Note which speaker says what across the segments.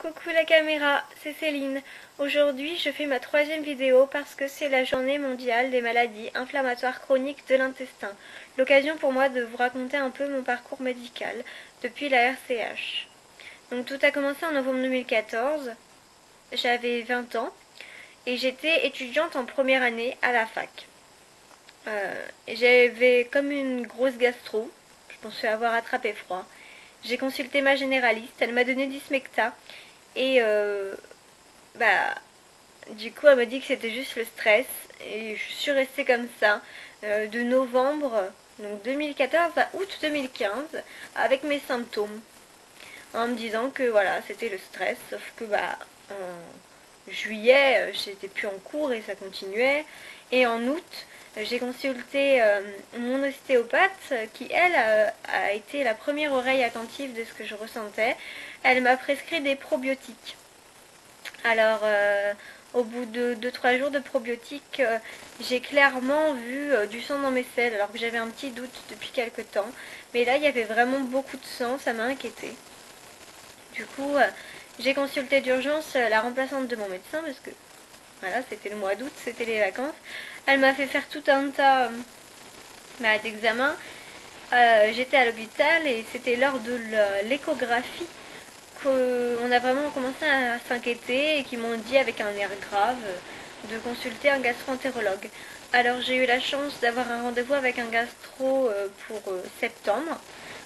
Speaker 1: Coucou la caméra, c'est Céline. Aujourd'hui, je fais ma troisième vidéo parce que c'est la journée mondiale des maladies inflammatoires chroniques de l'intestin. L'occasion pour moi de vous raconter un peu mon parcours médical depuis la RCH. Donc tout a commencé en novembre 2014. J'avais 20 ans et j'étais étudiante en première année à la fac. J'avais comme une grosse gastro. Je pensais avoir attrapé froid. J'ai consulté ma généraliste, elle m'a donné du Smecta. Et bah, du coup, elle m'a dit que c'était juste le stress. Et je suis restée comme ça de novembre donc 2014 à août 2015 avec mes symptômes. En me disant que voilà, c'était le stress. Sauf que en juillet, j'étais plus en cours et ça continuait. Et en août, j'ai consulté mon ostéopathe qui, elle, a été la première oreille attentive de ce que je ressentais. Elle m'a prescrit des probiotiques. Alors, au bout de 2-3 jours de probiotiques, j'ai clairement vu du sang dans mes selles, alors que j'avais un petit doute depuis quelques temps. Mais là, il y avait vraiment beaucoup de sang, ça m'a inquiétée. Du coup, j'ai consulté d'urgence la remplaçante de mon médecin, parce que voilà, c'était le mois d'août, c'était les vacances. Elle m'a fait faire tout un tas d'examens. J'étais à l'hôpital et c'était lors de l'échographie qu'on a vraiment commencé à s'inquiéter et qui m'ont dit avec un air grave de consulter un gastro-entérologue. Alors j'ai eu la chance d'avoir un rendez-vous avec un gastro pour septembre.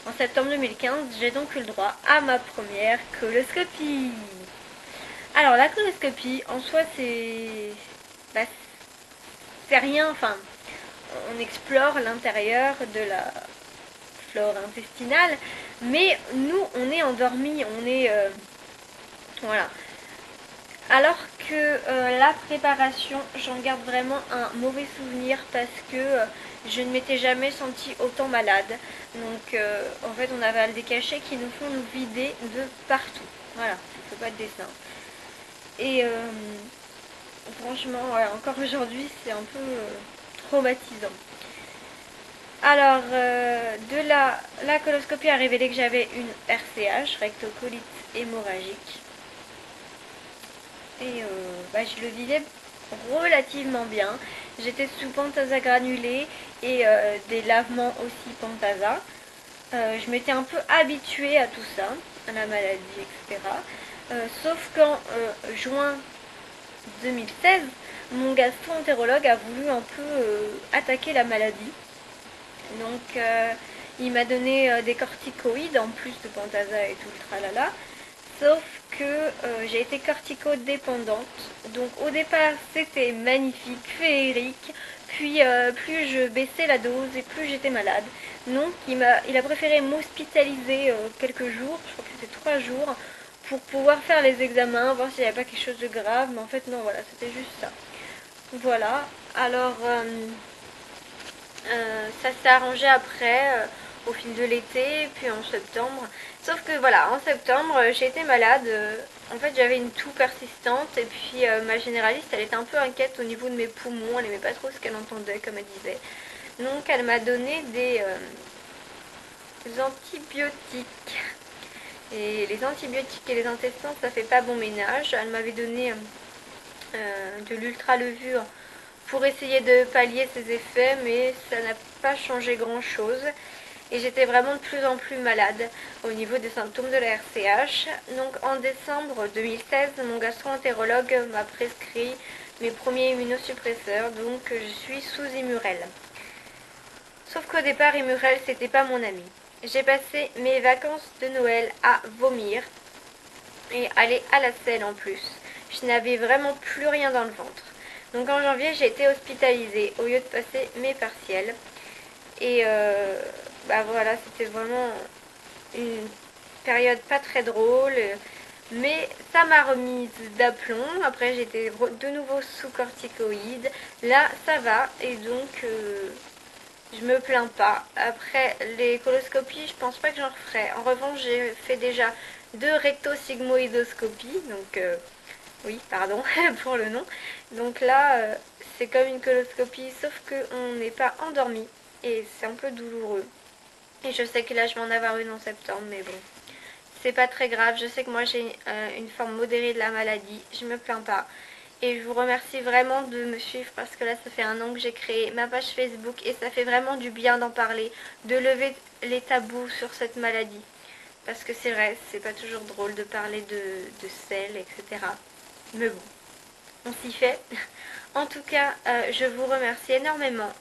Speaker 1: En septembre 2015, j'ai donc eu le droit à ma première coloscopie. Alors la coloscopie, en soi, bah, c'est rien, enfin, on explore l'intérieur de la flore intestinale, mais nous, on est endormis, on est... voilà. Alors que la préparation, j'en garde vraiment un mauvais souvenir parce que je ne m'étais jamais sentie autant malade. Donc en fait on avale des cachets qui nous font nous vider de partout. Voilà, je ne fais pas de dessin. Et franchement, ouais, encore aujourd'hui c'est un peu traumatisant. Alors, de la coloscopie a révélé que j'avais une RCH, rectocolite hémorragique. Et je le vivais relativement bien. J'étais sous Pentasa granulé et des lavements aussi Pentasa. Je m'étais un peu habituée à tout ça, à la maladie, etc. Sauf qu'en juin 2016, mon gastro-entérologue a voulu un peu attaquer la maladie. Donc il m'a donné des corticoïdes en plus de Pentasa et tout le tralala. Sauf que j'ai été corticodépendante. Donc au départ c'était magnifique, féerique. Puis plus je baissais la dose et plus j'étais malade. Donc il a préféré m'hospitaliser quelques jours, je crois que c'était 3 jours, pour pouvoir faire les examens, voir s'il n'y avait pas quelque chose de grave. Mais en fait non, voilà, c'était juste ça. Voilà, alors ça s'est arrangé après, au fil de l'été, puis en septembre. Sauf que voilà, en septembre, j'ai été malade. En fait, j'avais une toux persistante et puis ma généraliste, elle était un peu inquiète au niveau de mes poumons. Elle n'aimait pas trop ce qu'elle entendait, comme elle disait. Donc, elle m'a donné des antibiotiques. Et les antibiotiques et les intestins, ça fait pas bon ménage. Elle m'avait donné de l'ultra-levure pour essayer de pallier ses effets, mais ça n'a pas changé grand chose. Et j'étais vraiment de plus en plus malade au niveau des symptômes de la RCH. Donc en décembre 2016, mon gastro-entérologue m'a prescrit mes premiers immunosuppresseurs, donc je suis sous Immurel. Sauf qu'au départ, Immurel, c'était pas mon ami. J'ai passé mes vacances de Noël à vomir et aller à la selle en plus. Je n'avais vraiment plus rien dans le ventre. Donc en janvier, j'ai été hospitalisée au lieu de passer mes partiels. Et voilà, c'était vraiment une période pas très drôle. Mais ça m'a remise d'aplomb. Après, j'étais de nouveau sous corticoïdes. Là, ça va. Et donc, je me plains pas. Après les coloscopies, je pense pas que j'en referai. En revanche, j'ai fait déjà 2 rectosigmoïdoscopies. Donc, oui, pardon pour le nom. Donc là, c'est comme une coloscopie, sauf qu'on n'est pas endormi. Et c'est un peu douloureux. Et je sais que là, je vais en avoir une en septembre, mais bon, c'est pas très grave. Je sais que moi j'ai une forme modérée de la maladie, je me plains pas. Et je vous remercie vraiment de me suivre parce que là ça fait un an que j'ai créé ma page Facebook et ça fait vraiment du bien d'en parler, de lever les tabous sur cette maladie. Parce que c'est vrai, c'est pas toujours drôle de parler de sel, etc. Mais bon, on s'y fait. En tout cas, je vous remercie énormément.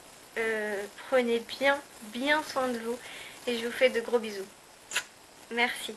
Speaker 1: Prenez bien soin de vous et je vous fais de gros bisous. Merci.